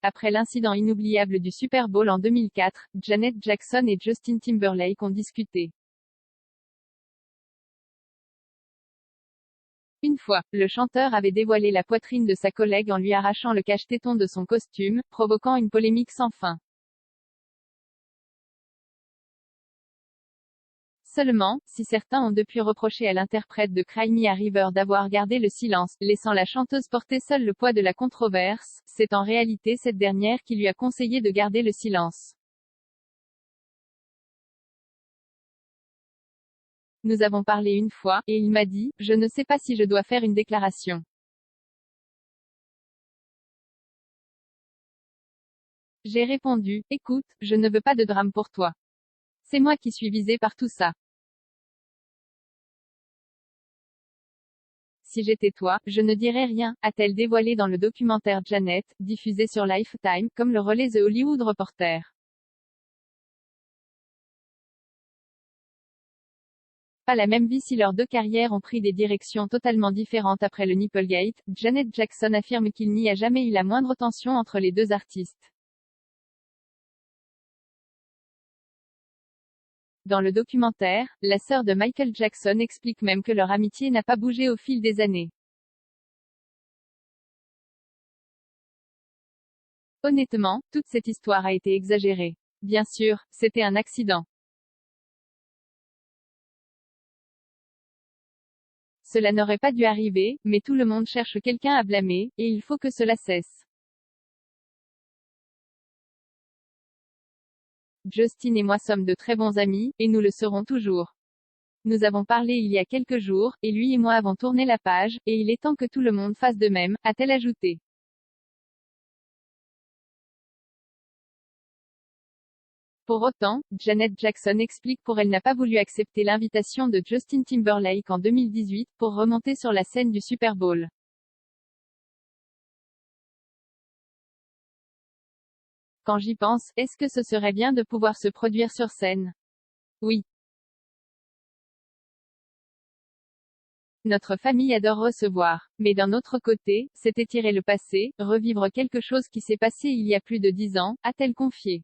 Après l'incident inoubliable du Super Bowl en 2004, Janet Jackson et Justin Timberlake ont discuté. Une fois, le chanteur avait dévoilé la poitrine de sa collègue en lui arrachant le cache-téton de son costume, provoquant une polémique sans fin. Seulement, si certains ont depuis reproché à l'interprète de Cry Me a River d'avoir gardé le silence, laissant la chanteuse porter seule le poids de la controverse, c'est en réalité cette dernière qui lui a conseillé de garder le silence. Nous avons parlé une fois, et il m'a dit, je ne sais pas si je dois faire une déclaration. J'ai répondu, écoute, je ne veux pas de drame pour toi. C'est moi qui suis visée par tout ça. Si j'étais toi, je ne dirais rien, a-t-elle dévoilé dans le documentaire Janet, diffusé sur Lifetime, comme le relaie The Hollywood Reporter. Pas la même vie si leurs deux carrières ont pris des directions totalement différentes après le Nipplegate. Janet Jackson affirme qu'il n'y a jamais eu la moindre tension entre les deux artistes. Dans le documentaire, la sœur de Michael Jackson explique même que leur amitié n'a pas bougé au fil des années. Honnêtement, toute cette histoire a été exagérée. Bien sûr, c'était un accident. Cela n'aurait pas dû arriver, mais tout le monde cherche quelqu'un à blâmer, et il faut que cela cesse. Justin et moi sommes de très bons amis, et nous le serons toujours. Nous avons parlé il y a quelques jours, et lui et moi avons tourné la page, et il est temps que tout le monde fasse de même, a-t-elle ajouté. Pour autant, Janet Jackson explique pour elle n'a pas voulu accepter l'invitation de Justin Timberlake en 2018, pour remonter sur la scène du Super Bowl. Quand j'y pense, est-ce que ce serait bien de pouvoir se produire sur scène? Oui. Notre famille adore recevoir. Mais d'un autre côté, c'est étirer le passé, revivre quelque chose qui s'est passé il y a plus de 10 ans, a-t-elle confié.